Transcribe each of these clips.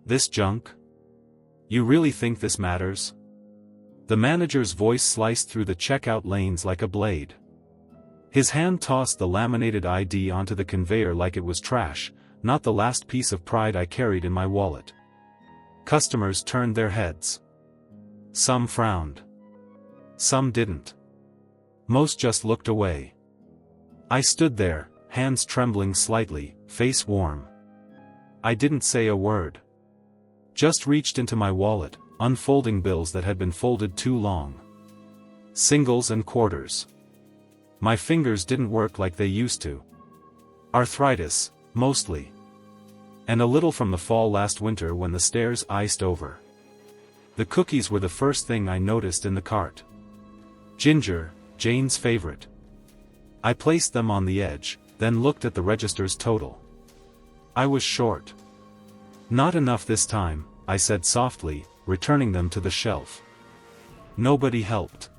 This junk? You really think this matters? The manager's voice sliced through the checkout lanes like a blade. His hand tossed the laminated ID onto the conveyor like it was trash, not the last piece of pride I carried in my wallet. Customers turned their heads. Some frowned. Some didn't. Most just looked away. I stood there, hands trembling slightly, face warm. I didn't say a word. Just reached into my wallet, unfolding bills that had been folded too long. Singles and quarters. My fingers didn't work like they used to. Arthritis, mostly. And a little from the fall last winter when the stairs iced over. The cookies were the first thing I noticed in the cart. Ginger, Jane's favorite. I placed them on the edge, then looked at the register's total. I was short. Not enough this time, I said softly, returning them to the shelf. Nobody helped.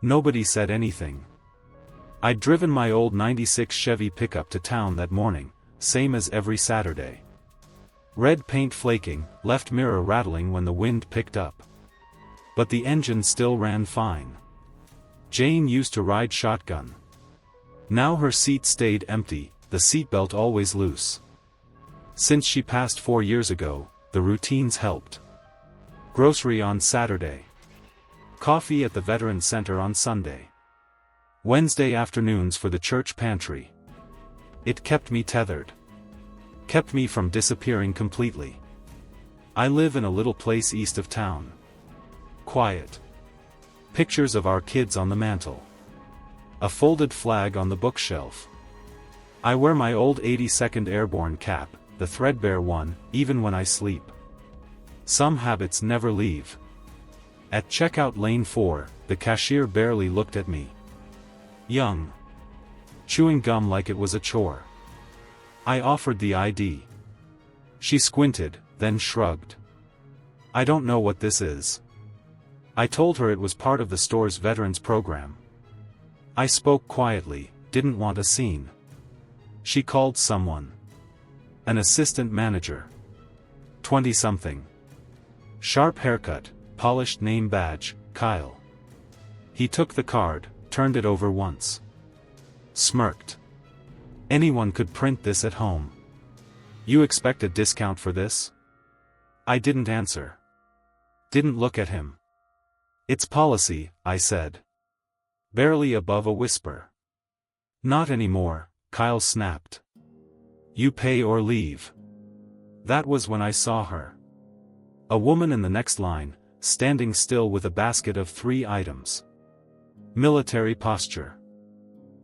Nobody said anything. I'd driven my old '96 Chevy pickup to town that morning, same as every Saturday. Red paint flaking, left mirror rattling when the wind picked up. But the engine still ran fine. Jane used to ride shotgun. Now her seat stayed empty, the seatbelt always loose. Since she passed 4 years ago, the routines helped. Grocery on Saturday. Coffee at the Veterans Center on Sunday. Wednesday afternoons for the church pantry. It kept me tethered. Kept me from disappearing completely. I live in a little place east of town. Quiet. Pictures of our kids on the mantle. A folded flag on the bookshelf. I wear my old 82nd Airborne cap, the threadbare one, even when I sleep. Some habits never leave. At checkout lane 4, the cashier barely looked at me. Young. Chewing gum like it was a chore. I offered the ID. She squinted, then shrugged. I don't know what this is. I told her it was part of the store's veterans program. I spoke quietly, didn't want a scene. She called someone. An assistant manager. 20-something. Sharp haircut, polished name badge, Kyle. He took the card, turned it over once. Smirked. Anyone could print this at home. You expect a discount for this? I didn't answer. Didn't look at him. It's policy, I said. Barely above a whisper. Not anymore, Kyle snapped. You pay or leave. That was when I saw her. A woman in the next line, standing still with a basket of 3 items. Military posture.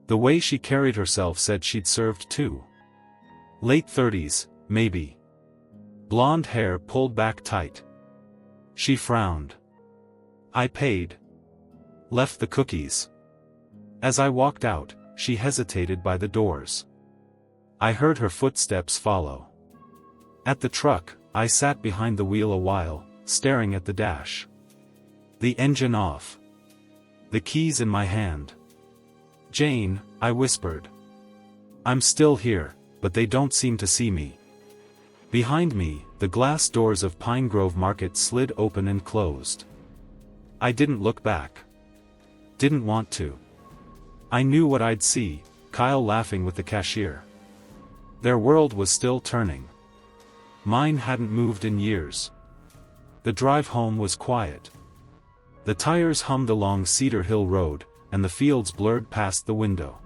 The way she carried herself said she'd served too. Late 30s, maybe. Blonde hair pulled back tight. She frowned. I paid. Left the cookies. As I walked out, she hesitated by the doors. I heard her footsteps follow. At the truck, I sat behind the wheel a while, staring at the dash. The engine off. The keys in my hand. Jane, I whispered. I'm still here, but they don't seem to see me. Behind me, the glass doors of Pine Grove Market slid open and closed. I didn't look back. Didn't want to. I knew what I'd see, Kyle laughing with the cashier. Their world was still turning. Mine hadn't moved in years. The drive home was quiet. The tires hummed along Cedar Hill Road, and the fields blurred past the window.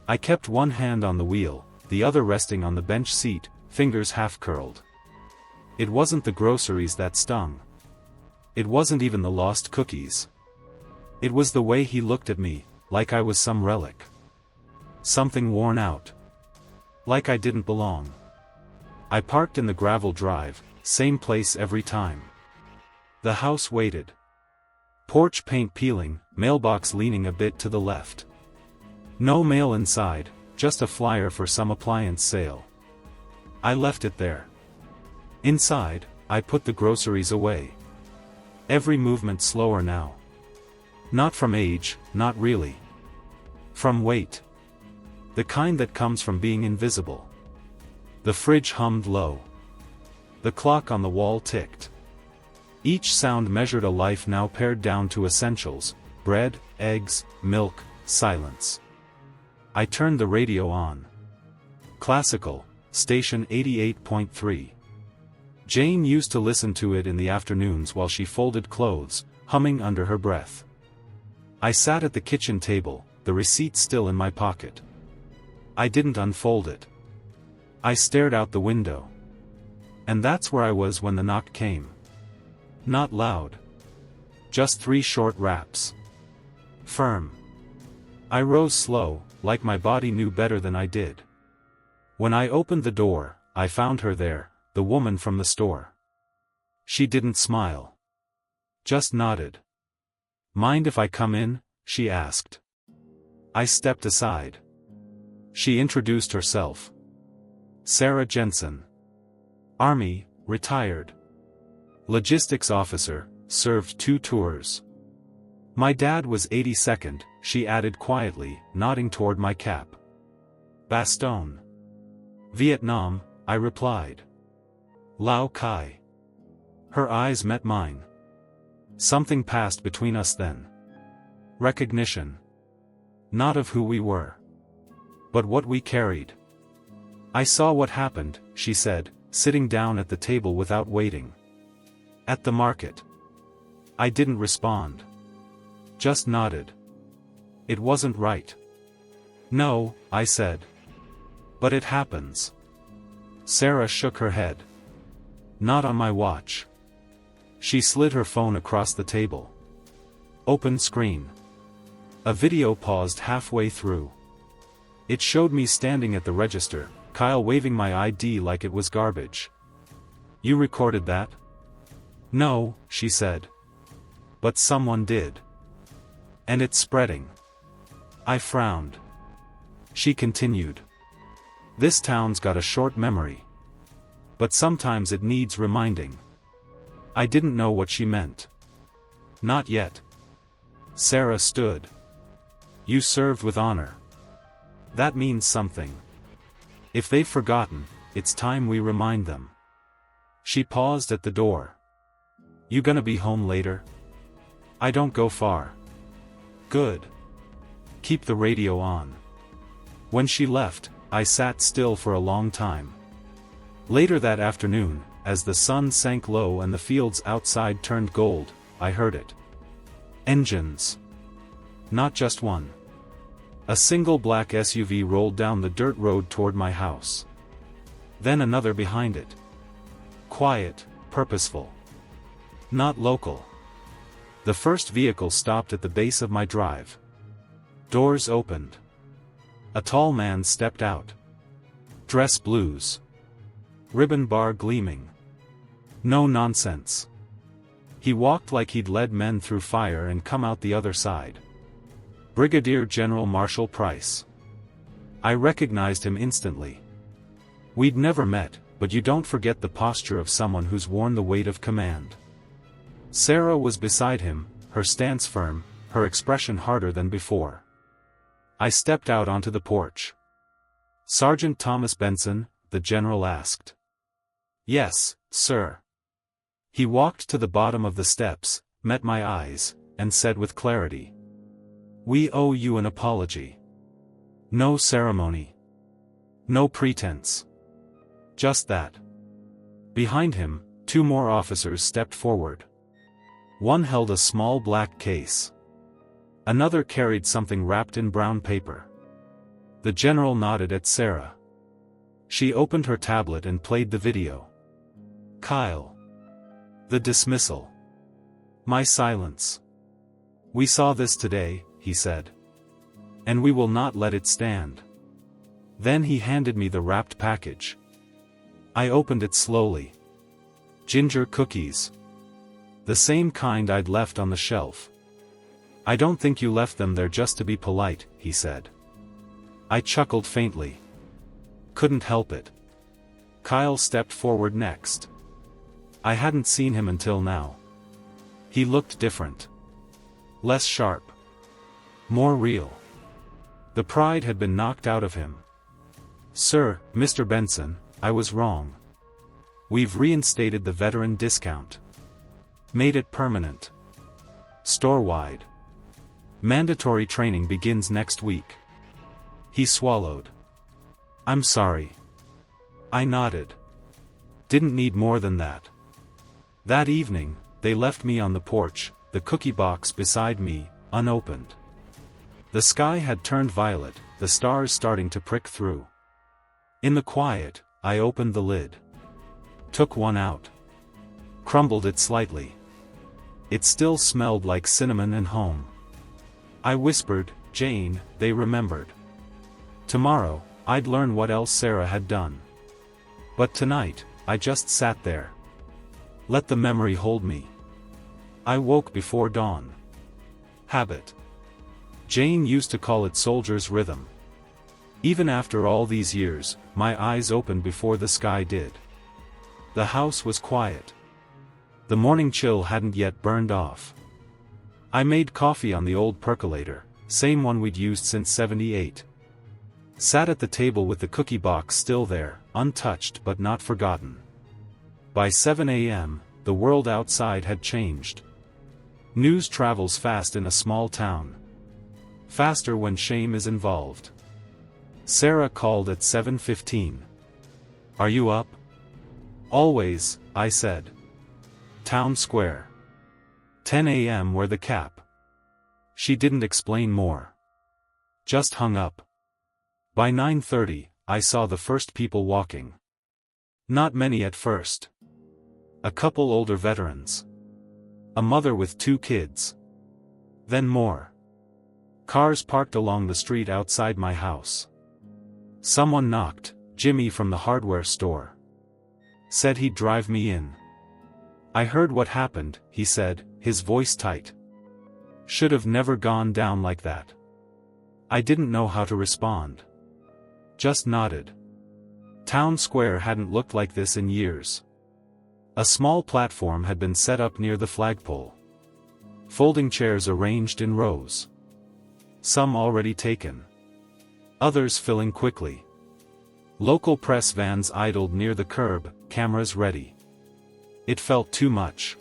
I kept one hand on the wheel, the other resting on the bench seat, fingers half-curled. It wasn't the groceries that stung. It wasn't even the lost cookies. It was the way he looked at me, like I was some relic. Something worn out. Like I didn't belong. I parked in the gravel drive, same place every time. The house waited. Porch paint peeling, mailbox leaning a bit to the left. No mail inside, just a flyer for some appliance sale. I left it there. Inside, I put the groceries away. Every movement slower now. Not from age, not really. From weight. The kind that comes from being invisible. The fridge hummed low. The clock on the wall ticked. Each sound measured a life now pared down to essentials: bread, eggs, milk, silence. I turned the radio on. Classical, station 88.3. Jane used to listen to it in the afternoons while she folded clothes, humming under her breath. I sat at the kitchen table, the receipt still in my pocket. I didn't unfold it. I stared out the window. And that's where I was when the knock came. Not loud. Just 3 short raps. Firm. I rose slow, like my body knew better than I did. When I opened the door, I found her there, the woman from the store. She didn't smile. Just nodded. "Mind if I come in?" she asked. I stepped aside. She introduced herself. Sarah Jensen. Army, retired. Logistics officer, served 2 tours. My dad was 82nd, she added quietly, nodding toward my cap. Bastogne. Vietnam, I replied. Lao Cai. Her eyes met mine. Something passed between us then. Recognition. Not of who we were, but what we carried. "I saw what happened," she said, sitting down at the table without waiting. "At the market." I didn't respond. Just nodded. It wasn't right. "No," I said. "But it happens." Sarah shook her head. "Not on my watch." She slid her phone across the table. Open screen. A video paused halfway through. It showed me standing at the register, Kyle waving my ID like it was garbage. "You recorded that?" "No," she said. "But someone did. And it's spreading." I frowned. She continued. "This town's got a short memory. But sometimes it needs reminding." I didn't know what she meant. "Not yet." Sarah stood. "You served with honor. That means something. If they've forgotten, it's time we remind them." She paused at the door. "You gonna be home later?" "I don't go far." "Good. Keep the radio on." When she left, I sat still for a long time. Later that afternoon, as the sun sank low and the fields outside turned gold, I heard it. Engines. Not just one. A single black SUV rolled down the dirt road toward my house. Then another behind it. Quiet, purposeful. Not local. The first vehicle stopped at the base of my drive. Doors opened. A tall man stepped out. Dress blues. Ribbon bar gleaming. No nonsense. He walked like he'd led men through fire and come out the other side. Brigadier General Marshall Price. I recognized him instantly. We'd never met, but you don't forget the posture of someone who's worn the weight of command. Sarah was beside him, her stance firm, her expression harder than before. I stepped out onto the porch. "Sergeant Thomas Benson?" the general asked. "Yes, sir." He walked to the bottom of the steps, met my eyes, and said with clarity, "We owe you an apology. No ceremony. No pretense. Just that." Behind him, 2 more officers stepped forward. One held a small black case. Another carried something wrapped in brown paper. The general nodded at Sarah. She opened her tablet and played the video. Kyle. The dismissal. My silence. "We saw this today," he said. "And we will not let it stand." Then he handed me the wrapped package. I opened it slowly. Ginger cookies. The same kind I'd left on the shelf. "I don't think you left them there just to be polite," he said. I chuckled faintly. Couldn't help it. Kyle stepped forward next. I hadn't seen him until now. He looked different. Less sharp. More real. The pride had been knocked out of him. "Sir, Mr. Benson, I was wrong. We've reinstated the veteran discount. Made it permanent. Store-wide. Mandatory training begins next week. He swallowed. I'm sorry. I nodded. Didn't need more than that. That evening, they left me on the porch, the cookie box beside me, unopened. The sky had turned violet, the stars starting to prick through. In the quiet, I opened the lid. Took one out. Crumbled it slightly. It still smelled like cinnamon and home. I whispered, Jane, they remembered. Tomorrow, I'd learn what else Sarah had done. But tonight, I just sat there. Let the memory hold me. I woke before dawn. Habit. Jane used to call it soldier's rhythm. Even after all these years, my eyes opened before the sky did. The house was quiet. The morning chill hadn't yet burned off. I made coffee on the old percolator, same one we'd used since '78. Sat at the table with the cookie box still there, untouched but not forgotten. By 7 a.m., the world outside had changed. News travels fast in a small town. Faster when shame is involved. Sarah called at 7:15. Are you up? Always, I said. Town Square. 10 a.m. Wear the cap. She didn't explain more. Just hung up. By 9:30, I saw the first people walking. Not many at first. A couple older veterans. A mother with 2 kids. Then more. Cars parked along the street outside my house. Someone knocked, Jimmy from the hardware store. Said he'd drive me in. I heard what happened, he said, his voice tight. Should have never gone down like that. I didn't know how to respond. Just nodded. Town Square hadn't looked like this in years. A small platform had been set up near the flagpole. Folding chairs arranged in rows. Some already taken. Others filling quickly. Local press vans idled near the curb, cameras ready. It felt too much.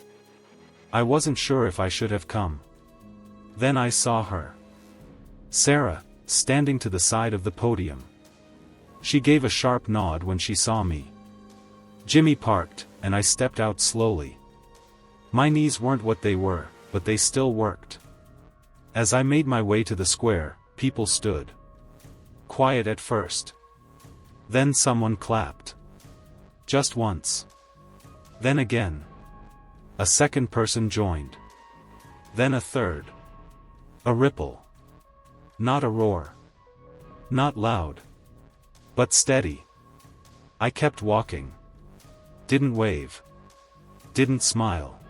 I wasn't sure if I should have come. Then I saw her. Sarah, standing to the side of the podium. She gave a sharp nod when she saw me. Jimmy parked, and I stepped out slowly. My knees weren't what they were, but they still worked. As I made my way to the square, people stood. Quiet at first. Then someone clapped. Just once. Then again. A second person joined. Then a third. A ripple. Not a roar. Not loud. But steady. I kept walking. Didn't wave. Didn't smile.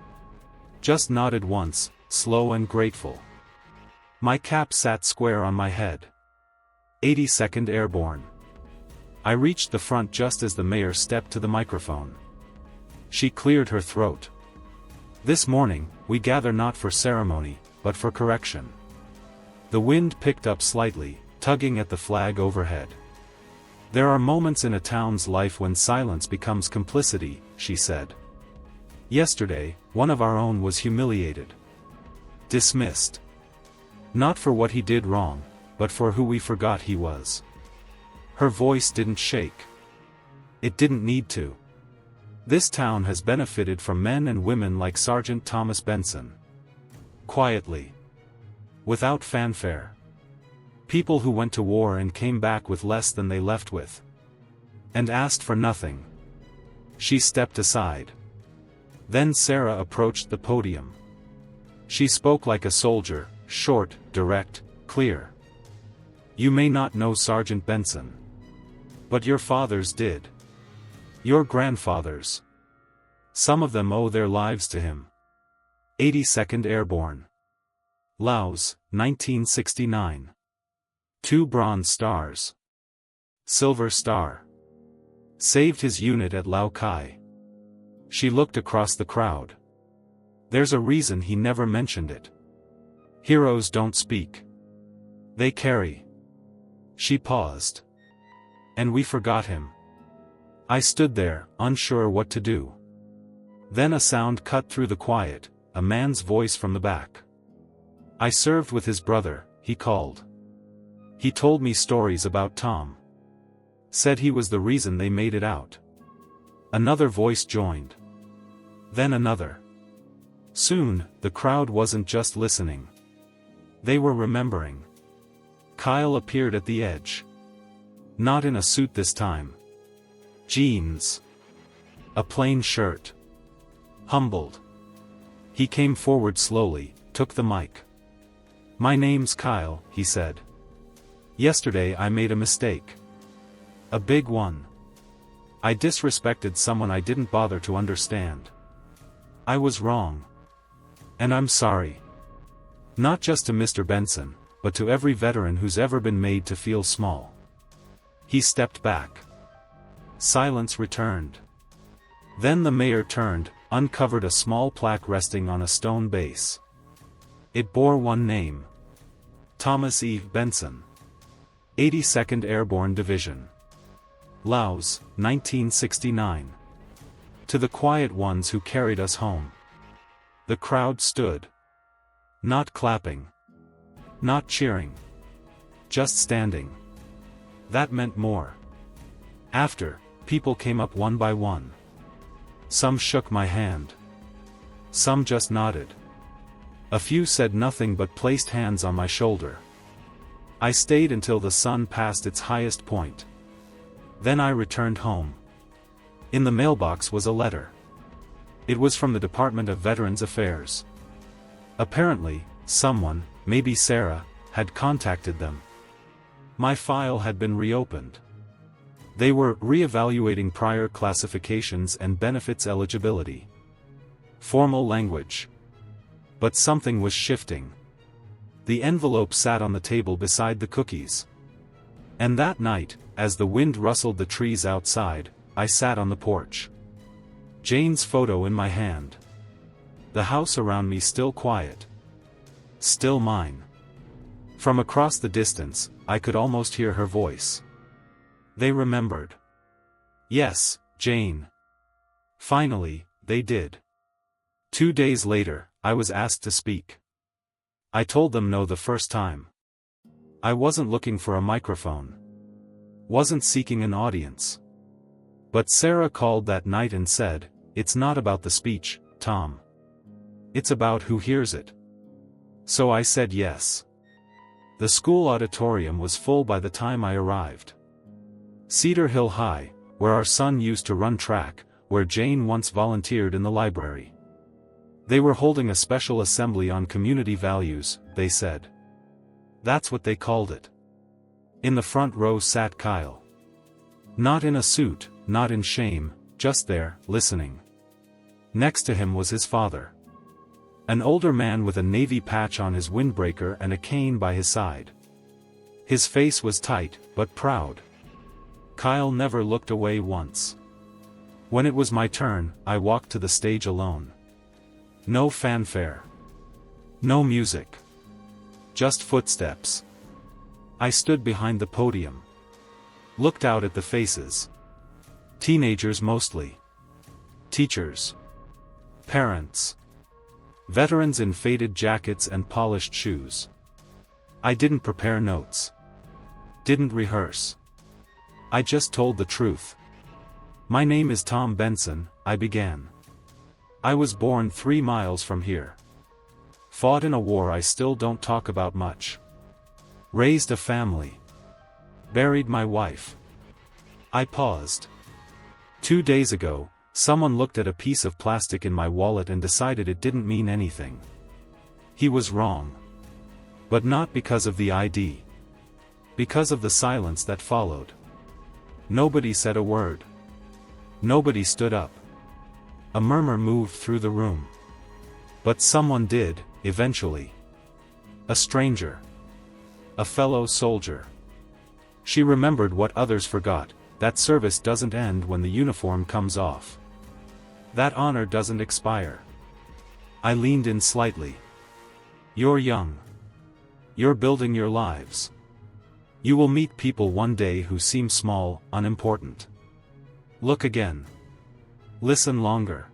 Just nodded once, slow and grateful. My cap sat square on my head. 82nd Airborne. I reached the front just as the mayor stepped to the microphone. She cleared her throat. This morning, we gather not for ceremony, but for correction. The wind picked up slightly, tugging at the flag overhead. There are moments in a town's life when silence becomes complicity, she said. Yesterday, one of our own was humiliated. Dismissed. Not for what he did wrong, but for who we forgot he was. Her voice didn't shake. It didn't need to. This town has benefited from men and women like Sergeant Thomas Benson. Quietly. Without fanfare. People who went to war and came back with less than they left with. And asked for nothing. She stepped aside. Then Sarah approached the podium. She spoke like a soldier, short, direct, clear. You may not know Sergeant Benson. But your fathers did. Your grandfathers. Some of them owe their lives to him. 82nd Airborne. Laos, 1969. 2 Bronze Stars. Silver Star. Saved his unit at Lao Cai. She looked across the crowd. There's a reason he never mentioned it. Heroes don't speak. They carry. She paused. And we forgot him. I stood there, unsure what to do. Then a sound cut through the quiet, a man's voice from the back. I served with his brother, he called. He told me stories about Tom. Said he was the reason they made it out. Another voice joined. Then another. Soon, the crowd wasn't just listening. They were remembering. Kyle appeared at the edge. Not in a suit this time. Jeans. A plain shirt. Humbled. He came forward slowly, took the mic. "My name's Kyle," he said. "Yesterday I made a mistake. A big one. I disrespected someone I didn't bother to understand. I was wrong. And I'm sorry. Not just to Mr. Benson, but to every veteran who's ever been made to feel small." He stepped back. Silence returned. Then the mayor turned, uncovered a small plaque resting on a stone base. It bore one name. Thomas E. Benson. 82nd Airborne Division. Laos, 1969. To the quiet ones who carried us home. The crowd stood. Not clapping. Not cheering. Just standing. That meant more. After, people came up one by one. Some shook my hand. Some just nodded. A few said nothing but placed hands on my shoulder. I stayed until the sun passed its highest point. Then I returned home. In the mailbox was a letter. It was from the Department of Veterans Affairs. Apparently, someone, maybe Sarah, had contacted them. My file had been reopened. They were re-evaluating prior classifications and benefits eligibility. Formal language. But something was shifting. The envelope sat on the table beside the cookies. And that night, as the wind rustled the trees outside, I sat on the porch. Jane's photo in my hand. The house around me still quiet. Still mine. From across the distance, I could almost hear her voice. They remembered. Yes, Jane. Finally, they did. 2 days later, I was asked to speak. I told them no the first time. I wasn't looking for a microphone. Wasn't seeking an audience. But Sarah called that night and said, "It's not about the speech, Tom. It's about who hears it." So I said yes. The school auditorium was full by the time I arrived. Cedar Hill High, where our son used to run track, where Jane once volunteered in the library. They were holding a special assembly on community values, they said. That's what they called it. In the front row sat Kyle. Not in a suit, not in shame, just there, listening. Next to him was his father. An older man with a navy patch on his windbreaker and a cane by his side. His face was tight, but proud. Kyle never looked away once. When it was my turn, I walked to the stage alone. No fanfare. No music. Just footsteps. I stood behind the podium. Looked out at the faces. Teenagers mostly. Teachers. Parents. Veterans in faded jackets and polished shoes. I didn't prepare notes. Didn't rehearse. I just told the truth. "My name is Tom Benson," I began. "I was born 3 miles from here. Fought in a war I still don't talk about much. Raised a family. Buried my wife." I paused. 2 days ago, someone looked at a piece of plastic in my wallet and decided it didn't mean anything. He was wrong. But not because of the ID. Because of the silence that followed. Nobody said a word. Nobody stood up. A murmur moved through the room. But someone did, eventually. A stranger. A fellow soldier. She remembered what others forgot, that service doesn't end when the uniform comes off. That honor doesn't expire. I leaned in slightly. "You're young. You're building your lives. You will meet people one day who seem small, unimportant. Look again. Listen longer.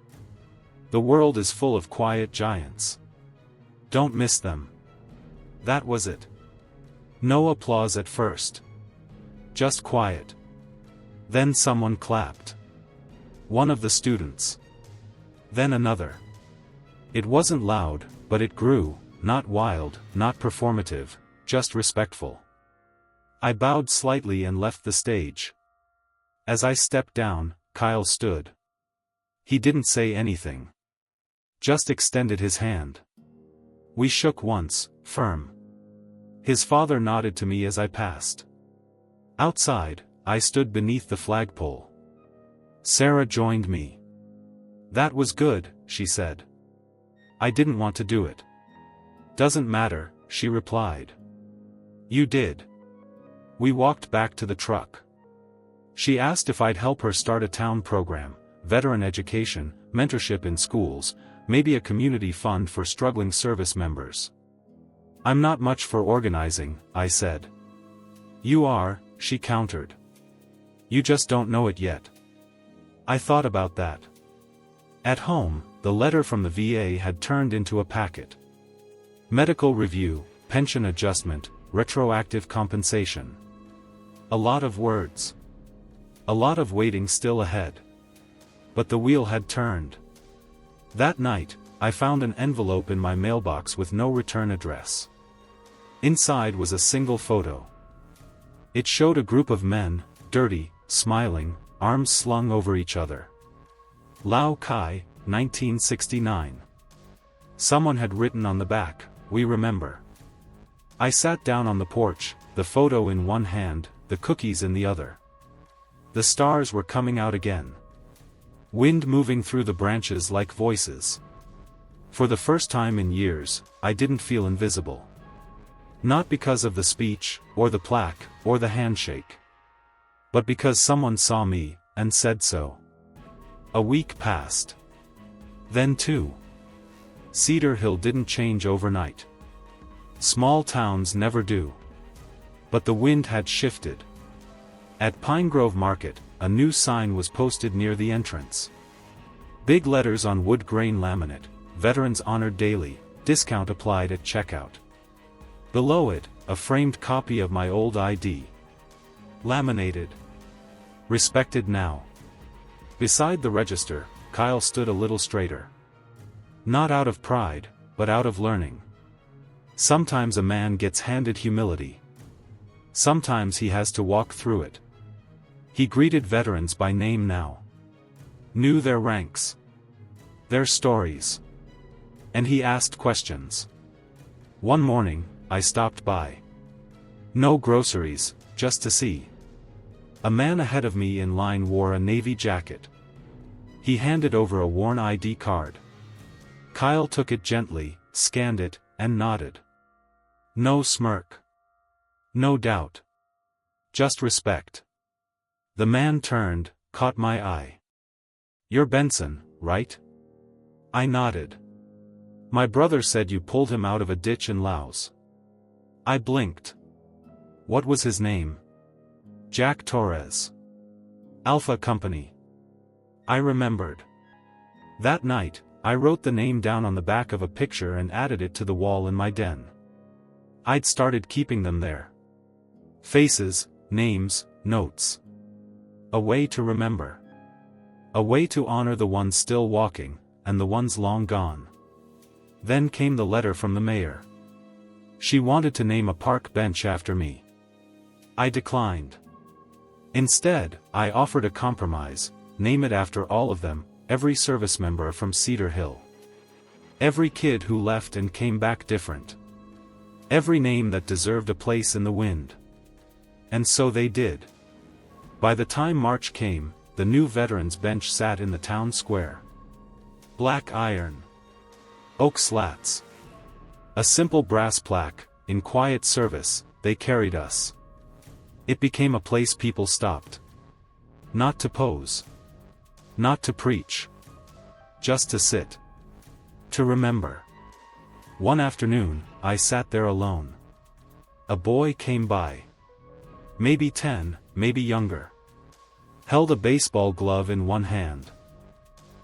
The world is full of quiet giants. Don't miss them. That was it. No applause at first. Just quiet. Then someone clapped. One of the students. Then another. It wasn't loud, but it grew, not wild, not performative, just respectful. I bowed slightly and left the stage. As I stepped down, Kyle stood. He didn't say anything. Just extended his hand. We shook once, firm. His father nodded to me as I passed. Outside, I stood beneath the flagpole. Sarah joined me. That was good, she said. I didn't want to do it. Doesn't matter, she replied. You did. We walked back to the truck. She asked if I'd help her start a town program, veteran education, mentorship in schools, maybe a community fund for struggling service members. I'm not much for organizing, I said. You are, she countered. You just don't know it yet. I thought about that. At home, the letter from the VA had turned into a packet. Medical review, pension adjustment, retroactive compensation. A lot of words. A lot of waiting still ahead. But the wheel had turned. That night, I found an envelope in my mailbox with no return address. Inside was a single photo. It showed a group of men, dirty, smiling, arms slung over each other. Lao Kai, 1969. Someone had written on the back, "We remember." I sat down on the porch, the photo in one hand, the cookies in the other. The stars were coming out again. Wind moving through the branches like voices. For the first time in years, I didn't feel invisible. Not because of the speech, or the plaque, or the handshake. But because someone saw me, and said so. A week passed. Then two. Cedar Hill didn't change overnight. Small towns never do. But the wind had shifted. At Pine Grove Market, a new sign was posted near the entrance. Big letters on wood grain laminate, "Veterans honored daily, discount applied at checkout." Below it, a framed copy of my old ID. Laminated. Respected now. Beside the register, Kyle stood a little straighter. Not out of pride, but out of learning. Sometimes a man gets handed humility. Sometimes he has to walk through it. He greeted veterans by name now. Knew their ranks. Their stories. And he asked questions. One morning, I stopped by. No groceries, just to see. A man ahead of me in line wore a navy jacket. He handed over a worn ID card. Kyle took it gently, scanned it, and nodded. No smirk. No doubt. Just respect. The man turned, caught my eye. You're Benson, right? I nodded. My brother said you pulled him out of a ditch in Laos. I blinked. What was his name? Jack Torres. Alpha Company. I remembered. That night, I wrote the name down on the back of a picture and added it to the wall in my den. I'd started keeping them there. Faces, names, notes. A way to remember. A way to honor the ones still walking, and the ones long gone. Then came the letter from the mayor. She wanted to name a park bench after me. I declined. Instead, I offered a compromise, name it after all of them, every service member from Cedar Hill. Every kid who left and came back different. Every name that deserved a place in the wind. And so they did. By the time March came, the new veterans bench sat in the town square. Black iron. Oak slats. A simple brass plaque, in quiet service, they carried us. It became a place people stopped. Not to pose. Not to preach. Just to sit. To remember. One afternoon, I sat there alone. A boy came by. Maybe 10, maybe younger. held a baseball glove in one hand.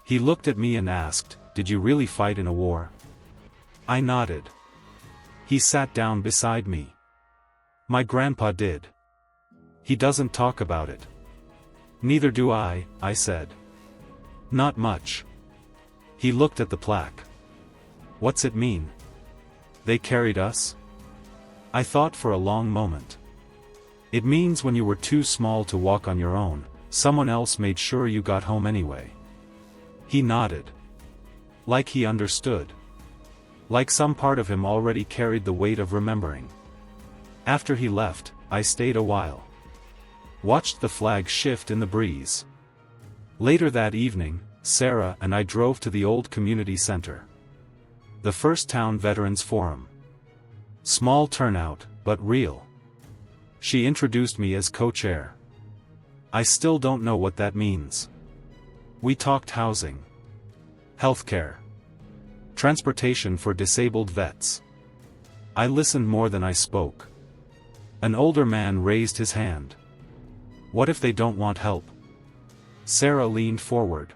He looked at me and asked, "Did you really fight in a war?" I nodded. He sat down beside me. "My grandpa did. He doesn't talk about it." "Neither do I," I said. "Not much." He looked at the plaque. "What's it mean? They carried us?" I thought for a long moment. "It means when you were too small to walk on your own, someone else made sure you got home anyway." He nodded. Like he understood. Like some part of him already carried the weight of remembering. After he left, I stayed a while. Watched the flag shift in the breeze. Later that evening, Sarah and I drove to the old community center. The first town veterans forum. Small turnout, but real. She introduced me as co-chair. I still don't know what that means. We talked housing, healthcare, transportation for disabled vets. I listened more than I spoke. An older man raised his hand. "What if they don't want help?" Sarah leaned forward.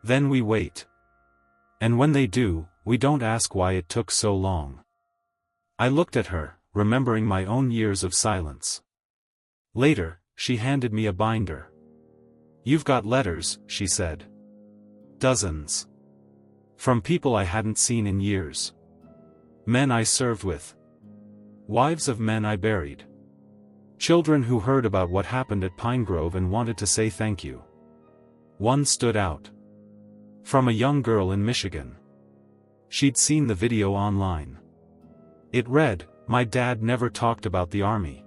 "Then we wait. And when they do, we don't ask why it took so long." I looked at her, remembering my own years of silence. Later, she handed me a binder. "You've got letters," she said. "Dozens. From people I hadn't seen in years. Men I served with. Wives of men I buried. Children who heard about what happened at Pine Grove and wanted to say thank you." One stood out. From a young girl in Michigan. She'd seen the video online. It read, "My dad never talked about the army.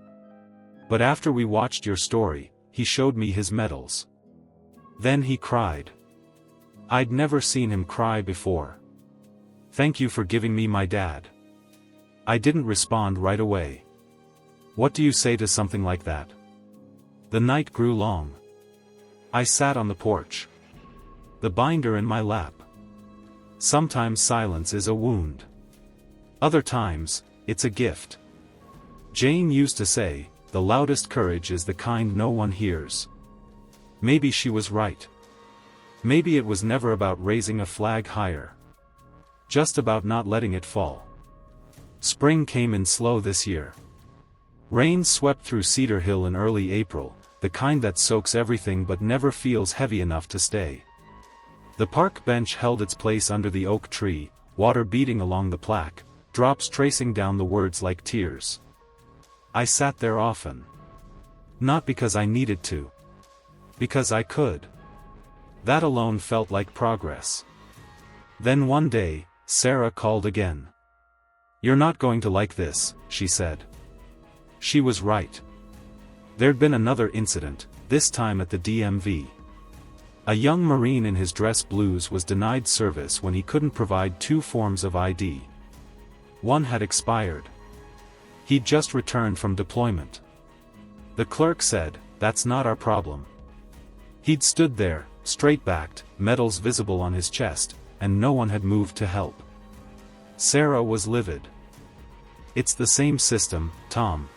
But after we watched your story, he showed me his medals. Then he cried. I'd never seen him cry before. Thank you for giving me my dad." I didn't respond right away. What do you say to something like that? The night grew long. I sat on the porch. The binder in my lap. Sometimes silence is a wound. Other times, it's a gift. Jane used to say, "The loudest courage is the kind no one hears." Maybe she was right. Maybe it was never about raising a flag higher. Just about not letting it fall. Spring came in slow this year. Rain swept through Cedar Hill in early April, the kind that soaks everything but never feels heavy enough to stay. The park bench held its place under the oak tree, water beating along the plaque, drops tracing down the words like tears. I sat there often. Not because I needed to. Because I could. That alone felt like progress. Then one day, Sarah called again. "You're not going to like this," she said. She was right. There'd been another incident, this time at the DMV. A young Marine in his dress blues was denied service when he couldn't provide two forms of ID. One had expired. He'd just returned from deployment. The clerk said, "That's not our problem." He'd stood there, straight-backed, medals visible on his chest, and no one had moved to help. Sarah was livid. "It's the same system, Tom.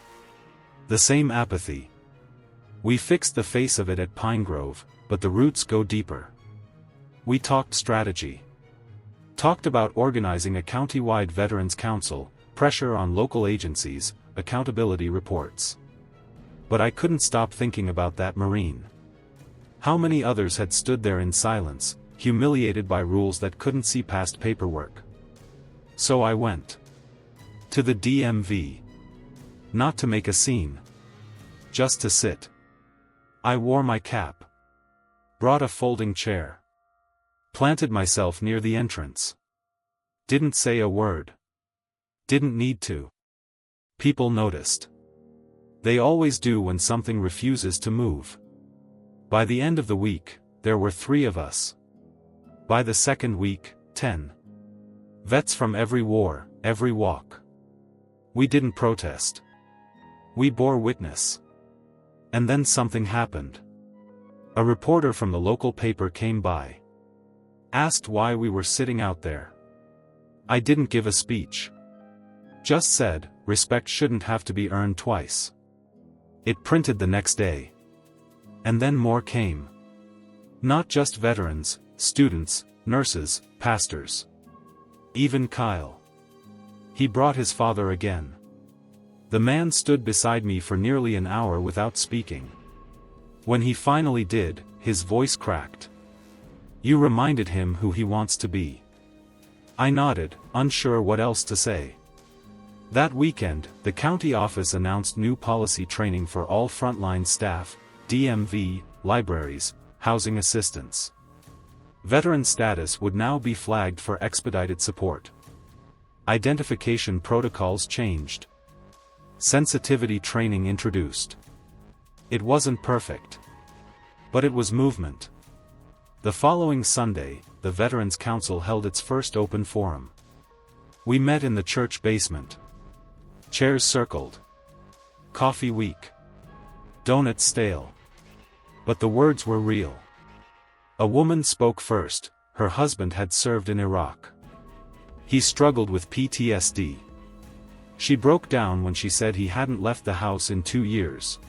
The same apathy. We fixed the face of it at Pine Grove, but the roots go deeper." We talked strategy. Talked about organizing a county-wide Veterans Council, pressure on local agencies, accountability reports. But I couldn't stop thinking about that Marine. How many others had stood there in silence, humiliated by rules that couldn't see past paperwork? So I went. To the DMV. Not to make a scene. Just to sit. I wore my cap. Brought a folding chair. Planted myself near the entrance. Didn't say a word. Didn't need to. People noticed. They always do when something refuses to move. By the end of the week, there were 3 of us. By the second week, 10. Vets from every war, every walk. We didn't protest. We bore witness. And then something happened. A reporter from the local paper came by. Asked why we were sitting out there. I didn't give a speech. Just said, respect shouldn't have to be earned twice. It printed the next day. And then more came. Not just veterans, students, nurses, pastors. Even Kyle. He brought his father again. The man stood beside me for nearly an hour without speaking. When he finally did, his voice cracked. "You reminded him who he wants to be." I nodded, unsure what else to say. That weekend, the county office announced new policy training for all frontline staff, DMV, libraries, housing assistants. Veteran status would now be flagged for expedited support. Identification protocols changed. Sensitivity training introduced. It wasn't perfect. But it was movement. The following Sunday, the Veterans Council held its first open forum. We met in the church basement. Chairs circled. Coffee weak. Donuts stale. But the words were real. A woman spoke first. Her husband had served in Iraq. He struggled with PTSD. She broke down when she said he hadn't left the house in 2 years.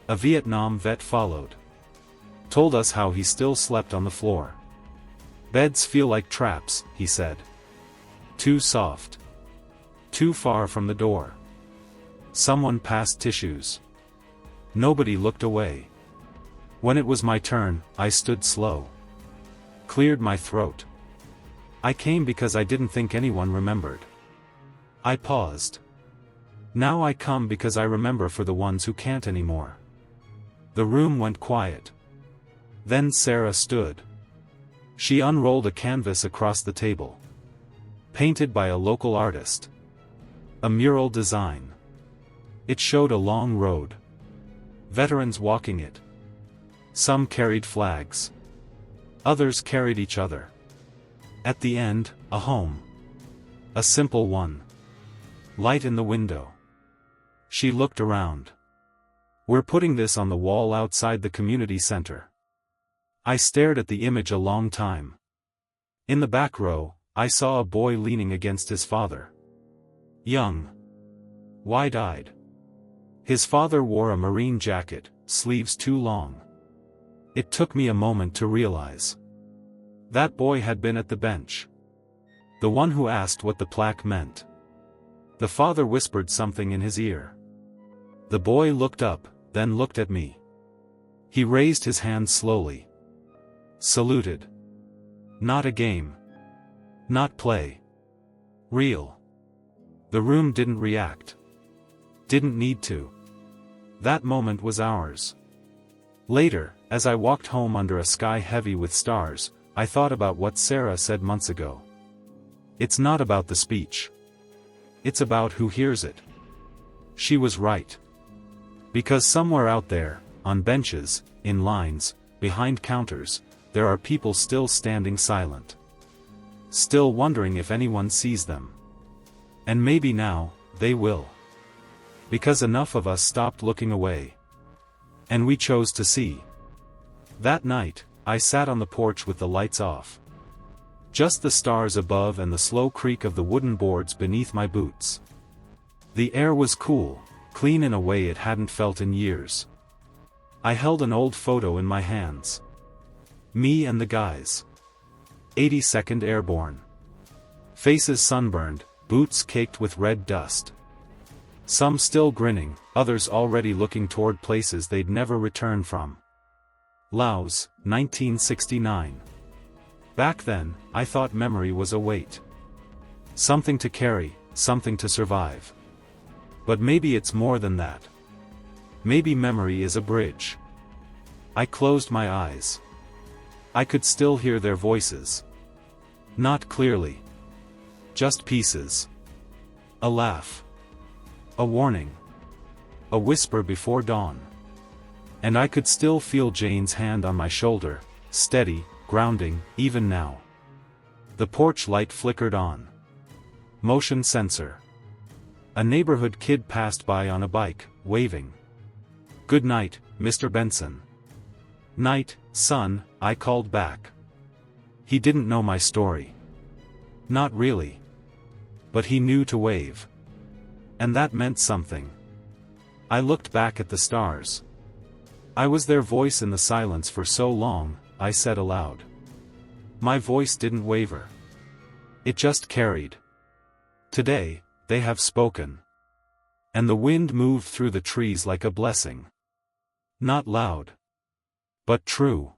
A Vietnam vet followed. Told us how he still slept on the floor. "Beds feel like traps," he said. "Too soft. Too far from the door." Someone passed tissues. Nobody looked away. When it was my turn, I stood slow. Cleared my throat. I came because I didn't think anyone remembered. I paused. Now I come because I remember for the ones who can't anymore. The room went quiet. Then Sarah stood. She unrolled a canvas across the table. Painted by a local artist. A mural design. It showed a long road. Veterans walking it. Some carried flags. Others carried each other. At the end, a home. A simple one. Light in the window. She looked around. "We're putting this on the wall outside the community center." I stared at the image a long time. In the back row, I saw a boy leaning against his father. Young. Wide-eyed. His father wore a Marine jacket, sleeves too long. It took me a moment to realize. That boy had been at the bench. The one who asked what the plaque meant. The father whispered something in his ear. The boy looked up, then looked at me. He raised his hand slowly. Saluted. Not a game. Not play. Real. The room didn't react. Didn't need to. That moment was ours. Later, as I walked home under a sky heavy with stars, I thought about what Sarah said months ago. It's not about the speech. It's about who hears it. She was right. Because somewhere out there, on benches, in lines, behind counters, there are people still standing silent. Still wondering if anyone sees them. And maybe now, they will. Because enough of us stopped looking away. And we chose to see. That night, I sat on the porch with the lights off. Just the stars above and the slow creak of the wooden boards beneath my boots. The air was cool, clean in a way it hadn't felt in years. I held an old photo in my hands. Me and the guys. 82nd Airborne. Faces sunburned, boots caked with red dust. Some still grinning, others already looking toward places they'd never return from. Laos, 1969. Back then, I thought memory was a weight. Something to carry, something to survive. But maybe it's more than that. Maybe memory is a bridge. I closed my eyes. I could still hear their voices. Not clearly. Just pieces. A laugh. A warning. A whisper before dawn. And I could still feel Jane's hand on my shoulder, steady, grounding, even now. The porch light flickered on. Motion sensor. A neighborhood kid passed by on a bike, waving. "Good night, Mr. Benson." "Night, son," I called back. He didn't know my story. Not really. But he knew to wave. And that meant something. I looked back at the stars. I was their voice in the silence for so long, I said aloud. My voice didn't waver. It just carried. Today, they have spoken. And the wind moved through the trees like a blessing. Not loud. But true.